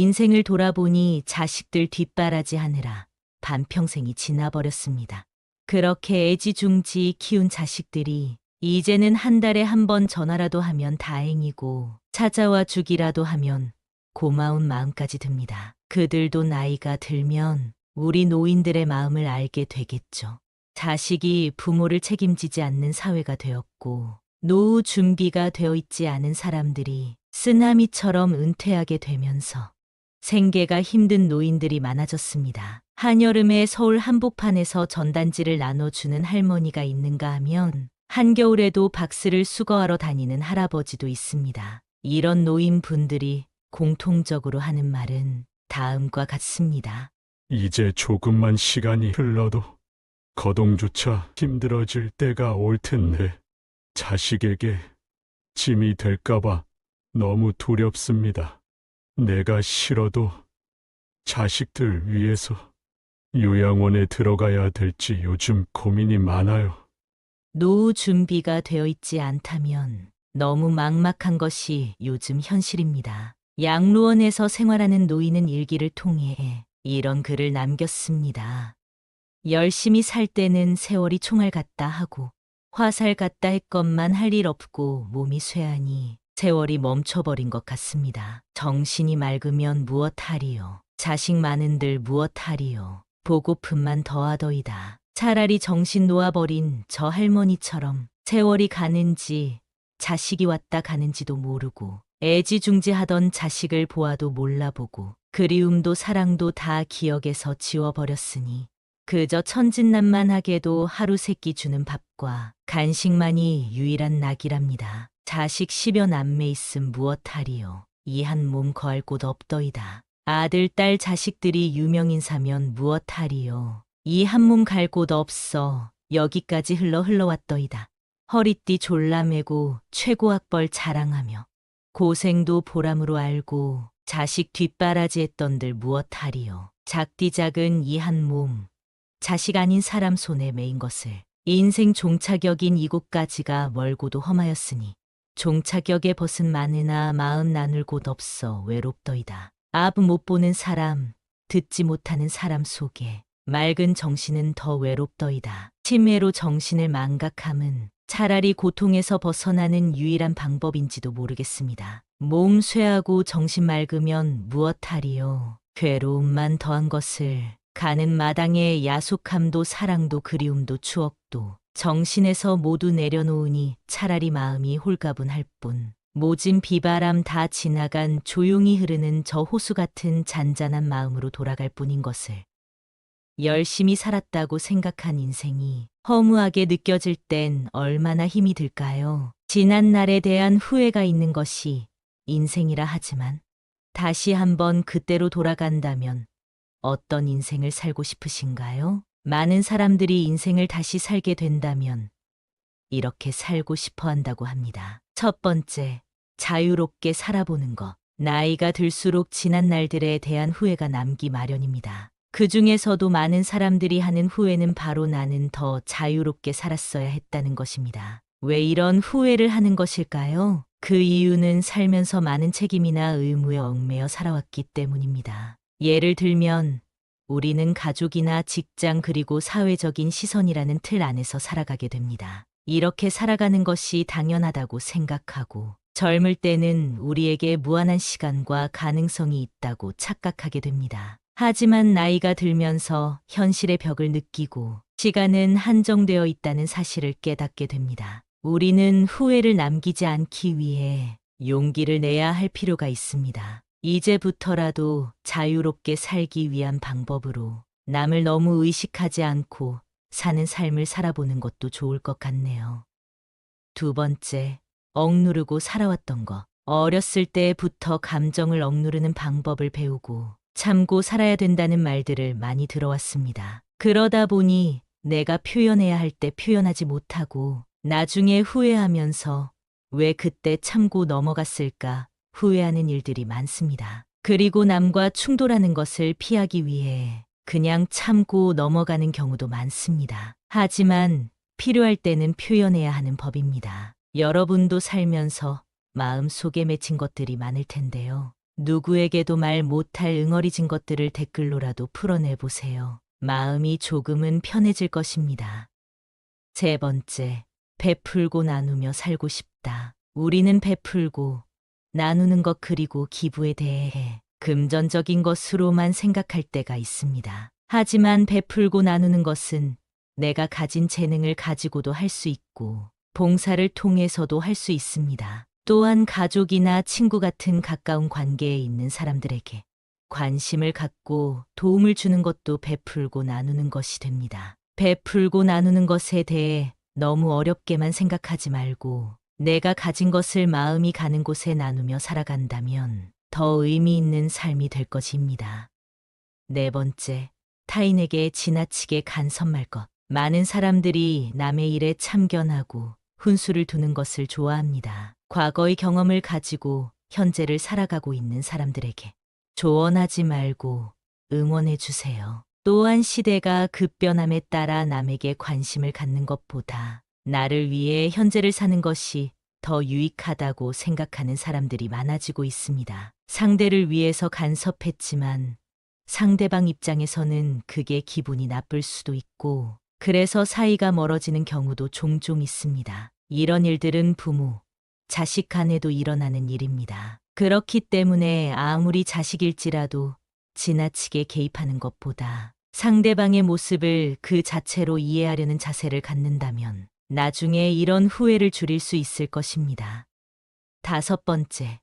인생을 돌아보니 자식들 뒷바라지 하느라 반평생이 지나버렸습니다. 그렇게 애지중지 키운 자식들이 이제는 한 달에 한 번 전화라도 하면 다행이고 찾아와 주기라도 하면 고마운 마음까지 듭니다. 그들도 나이가 들면 우리 노인들의 마음을 알게 되겠죠. 자식이 부모를 책임지지 않는 사회가 되었고 노후 준비가 되어 있지 않은 사람들이 쓰나미처럼 은퇴하게 되면서 생계가 힘든 노인들이 많아졌습니다. 한여름에 서울 한복판에서 전단지를 나눠주는 할머니가 있는가 하면 한겨울에도 박스를 수거하러 다니는 할아버지도 있습니다. 이런 노인분들이 공통적으로 하는 말은 다음과 같습니다. 이제 조금만 시간이 흘러도 거동조차 힘들어질 때가 올 텐데 자식에게 짐이 될까봐 너무 두렵습니다. 내가 싫어도 자식들 위해서 요양원에 들어가야 될지 요즘 고민이 많아요. 노후 준비가 되어 있지 않다면 너무 막막한 것이 요즘 현실입니다. 양로원에서 생활하는 노인은 일기를 통해 이런 글을 남겼습니다. 열심히 살 때는 세월이 총알 같다 하고 화살 같다 했건만 할 일 없고 몸이 쇠하니 세월이 멈춰버린 것 같습니다. 정신이 맑으면 무엇하리요. 자식 많은들 무엇하리요. 보고픈만 더하더이다. 차라리 정신 놓아버린 저 할머니처럼 세월이 가는지 자식이 왔다 가는지도 모르고 애지중지하던 자식을 보아도 몰라보고 그리움도 사랑도 다 기억에서 지워버렸으니 그저 천진난만하게도 하루 세끼 주는 밥과 간식만이 유일한 낙이랍니다. 자식 10여 남매 있음 무엇하리요. 이 한 몸 거할 곳 없더이다. 아들, 딸, 자식들이 유명인사면 무엇하리요. 이 한 몸 갈 곳 없어 여기까지 흘러왔더이다. 허리띠 졸라매고 최고학벌 자랑하며 고생도 보람으로 알고 자식 뒷바라지 했던들 무엇하리요. 작디 작은 이 한 몸, 자식 아닌 사람 손에 매인 것을 인생 종착역인 이곳까지가 멀고도 험하였으니 종착역에 벗은 많으나 마음 나눌 곳 없어 외롭더이다. 앞 못 보는 사람, 듣지 못하는 사람 속에 맑은 정신은 더 외롭더이다. 치매로 정신을 망각함은 차라리 고통에서 벗어나는 유일한 방법인지도 모르겠습니다. 몸 쇠하고 정신 맑으면 무엇하리요. 괴로움만 더한 것을 가는 마당에 야속함도 사랑도 그리움도 추억도 정신에서 모두 내려놓으니 차라리 마음이 홀가분할 뿐 모진 비바람 다 지나간 조용히 흐르는 저 호수 같은 잔잔한 마음으로 돌아갈 뿐인 것을 열심히 살았다고 생각한 인생이 허무하게 느껴질 땐 얼마나 힘이 들까요? 지난 날에 대한 후회가 있는 것이 인생이라 하지만 다시 한번 그때로 돌아간다면 어떤 인생을 살고 싶으신가요? 많은 사람들이 인생을 다시 살게 된다면 이렇게 살고 싶어 한다고 합니다. 첫 번째, 자유롭게 살아보는 것. 나이가 들수록 지난 날들에 대한 후회가 남기 마련입니다. 그 중에서도 많은 사람들이 하는 후회는 바로 나는 더 자유롭게 살았어야 했다는 것입니다. 왜 이런 후회를 하는 것일까요? 그 이유는 살면서 많은 책임이나 의무에 얽매여 살아왔기 때문입니다. 예를 들면 우리는 가족이나 직장 그리고 사회적인 시선이라는 틀 안에서 살아가게 됩니다. 이렇게 살아가는 것이 당연하다고 생각하고 젊을 때는 우리에게 무한한 시간과 가능성이 있다고 착각하게 됩니다. 하지만 나이가 들면서 현실의 벽을 느끼고 시간은 한정되어 있다는 사실을 깨닫게 됩니다. 우리는 후회를 남기지 않기 위해 용기를 내야 할 필요가 있습니다. 이제부터라도 자유롭게 살기 위한 방법으로 남을 너무 의식하지 않고 사는 삶을 살아보는 것도 좋을 것 같네요. 두 번째, 억누르고 살아왔던 것. 어렸을 때부터 감정을 억누르는 방법을 배우고 참고 살아야 된다는 말들을 많이 들어왔습니다. 그러다 보니 내가 표현해야 할 때 표현하지 못하고 나중에 후회하면서 왜 그때 참고 넘어갔을까 후회하는 일들이 많습니다. 그리고 남과 충돌하는 것을 피하기 위해 그냥 참고 넘어가는 경우도 많습니다. 하지만 필요할 때는 표현해야 하는 법입니다. 여러분도 살면서 마음속에 맺힌 것들이 많을 텐데요. 누구에게도 말 못할 응어리진 것들을 댓글로라도 풀어내보세요. 마음이 조금은 편해질 것입니다. 세 번째, 베풀고 나누며 살고 싶다. 우리는 베풀고 나누는 것 그리고 기부에 대해 금전적인 것으로만 생각할 때가 있습니다. 하지만 베풀고 나누는 것은 내가 가진 재능을 가지고도 할 수 있고 봉사를 통해서도 할 수 있습니다. 또한 가족이나 친구 같은 가까운 관계에 있는 사람들에게 관심을 갖고 도움을 주는 것도 베풀고 나누는 것이 됩니다. 베풀고 나누는 것에 대해 너무 어렵게만 생각하지 말고 내가 가진 것을 마음이 가는 곳에 나누며 살아간다면 더 의미 있는 삶이 될 것입니다. 네 번째, 타인에게 지나치게 간섭할 것. 많은 사람들이 남의 일에 참견하고 훈수를 두는 것을 좋아합니다. 과거의 경험을 가지고 현재를 살아가고 있는 사람들에게 조언하지 말고 응원해 주세요. 또한 시대가 급변함에 따라 남에게 관심을 갖는 것보다 나를 위해 현재를 사는 것이 더 유익하다고 생각하는 사람들이 많아지고 있습니다. 상대를 위해서 간섭했지만 상대방 입장에서는 그게 기분이 나쁠 수도 있고 그래서 사이가 멀어지는 경우도 종종 있습니다. 이런 일들은 부모, 자식 간에도 일어나는 일입니다. 그렇기 때문에 아무리 자식일지라도 지나치게 개입하는 것보다 상대방의 모습을 그 자체로 이해하려는 자세를 갖는다면 나중에 이런 후회를 줄일 수 있을 것입니다. 다섯 번째,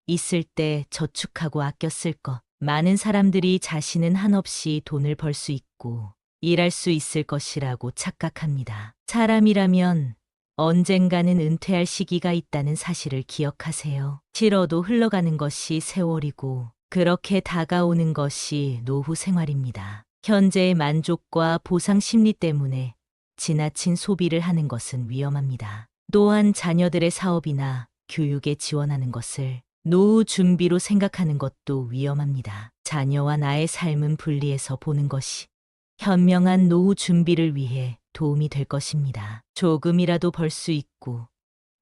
있을 때 저축하고 아껴 쓸 것. 많은 사람들이 자신은 한없이 돈을 벌 수 있고 일할 수 있을 것이라고 착각합니다. 사람이라면 언젠가는 은퇴할 시기가 있다는 사실을 기억하세요. 싫어도 흘러가는 것이 세월이고 그렇게 다가오는 것이 노후 생활입니다. 현재의 만족과 보상 심리 때문에 지나친 소비를 하는 것은 위험합니다. 또한 자녀들의 사업이나 교육에 지원하는 것을 노후 준비로 생각하는 것도 위험합니다. 자녀와 나의 삶은 분리해서 보는 것이 현명한 노후 준비를 위해 도움이 될 것입니다. 조금이라도 벌 수 있고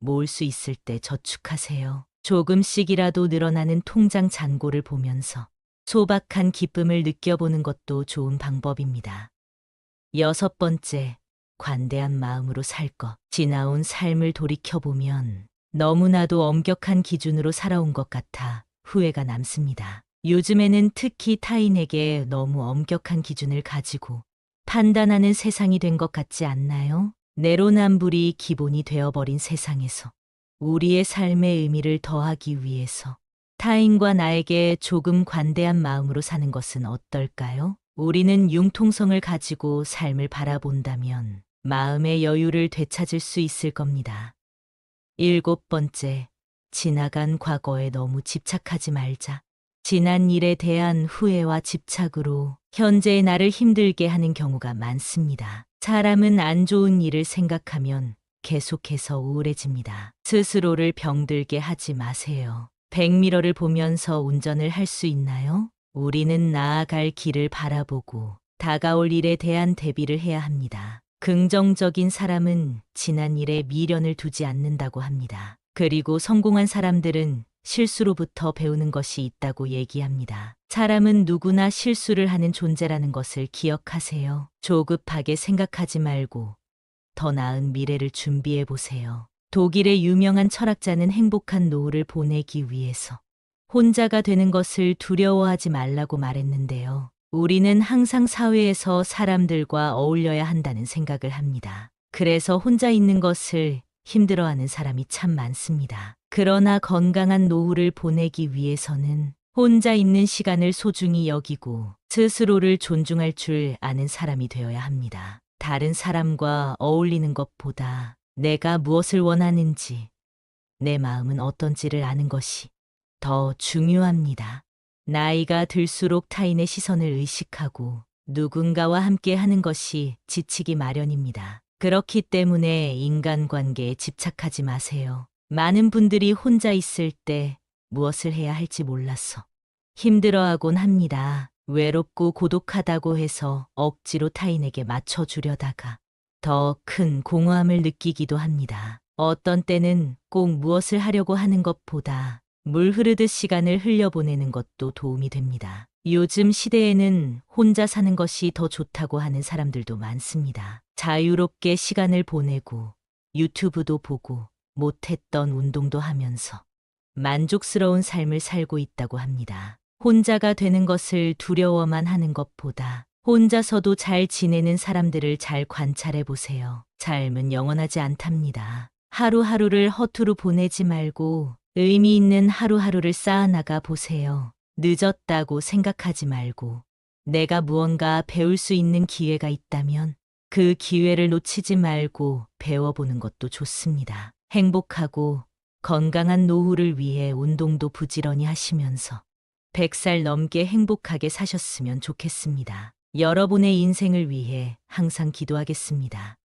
모을 수 있을 때 저축하세요. 조금씩이라도 늘어나는 통장 잔고를 보면서 소박한 기쁨을 느껴보는 것도 좋은 방법입니다. 여섯 번째, 관대한 마음으로 살 것. 지나온 삶을 돌이켜보면 너무나도 엄격한 기준으로 살아온 것 같아 후회가 남습니다. 요즘에는 특히 타인에게 너무 엄격한 기준을 가지고 판단하는 세상이 된 것 같지 않나요? 내로남불이 기본이 되어버린 세상에서 우리의 삶의 의미를 더하기 위해서 타인과 나에게 조금 관대한 마음으로 사는 것은 어떨까요? 우리는 융통성을 가지고 삶을 바라본다면 마음의 여유를 되찾을 수 있을 겁니다. 일곱 번째, 지나간 과거에 너무 집착하지 말자. 지난 일에 대한 후회와 집착으로 현재의 나를 힘들게 하는 경우가 많습니다. 사람은 안 좋은 일을 생각하면 계속해서 우울해집니다. 스스로를 병들게 하지 마세요. 백미러를 보면서 운전을 할 수 있나요? 우리는 나아갈 길을 바라보고 다가올 일에 대한 대비를 해야 합니다. 긍정적인 사람은 지난 일에 미련을 두지 않는다고 합니다. 그리고 성공한 사람들은 실수로부터 배우는 것이 있다고 얘기합니다. 사람은 누구나 실수를 하는 존재라는 것을 기억하세요. 조급하게 생각하지 말고 더 나은 미래를 준비해 보세요. 독일의 유명한 철학자는 행복한 노후를 보내기 위해서 혼자가 되는 것을 두려워하지 말라고 말했는데요. 우리는 항상 사회에서 사람들과 어울려야 한다는 생각을 합니다. 그래서 혼자 있는 것을 힘들어하는 사람이 참 많습니다. 그러나 건강한 노후를 보내기 위해서는 혼자 있는 시간을 소중히 여기고 스스로를 존중할 줄 아는 사람이 되어야 합니다. 다른 사람과 어울리는 것보다 내가 무엇을 원하는지, 내 마음은 어떤지를 아는 것이 더 중요합니다. 나이가 들수록 타인의 시선을 의식하고 누군가와 함께 하는 것이 지치기 마련입니다. 그렇기 때문에 인간관계에 집착하지 마세요. 많은 분들이 혼자 있을 때 무엇을 해야 할지 몰라서 힘들어하곤 합니다. 외롭고 고독하다고 해서 억지로 타인에게 맞춰주려다가 더 큰 공허함을 느끼기도 합니다. 어떤 때는 꼭 무엇을 하려고 하는 것보다 물 흐르듯 시간을 흘려보내는 것도 도움이 됩니다. 요즘 시대에는 혼자 사는 것이 더 좋다고 하는 사람들도 많습니다. 자유롭게 시간을 보내고 유튜브도 보고 못했던 운동도 하면서 만족스러운 삶을 살고 있다고 합니다. 혼자가 되는 것을 두려워만 하는 것보다 혼자서도 잘 지내는 사람들을 잘 관찰해 보세요. 삶은 영원하지 않답니다. 하루하루를 허투루 보내지 말고 의미 있는 하루하루를 쌓아나가 보세요. 늦었다고 생각하지 말고 내가 무언가 배울 수 있는 기회가 있다면 그 기회를 놓치지 말고 배워보는 것도 좋습니다. 행복하고 건강한 노후를 위해 운동도 부지런히 하시면서 100살 넘게 행복하게 사셨으면 좋겠습니다. 여러분의 인생을 위해 항상 기도하겠습니다.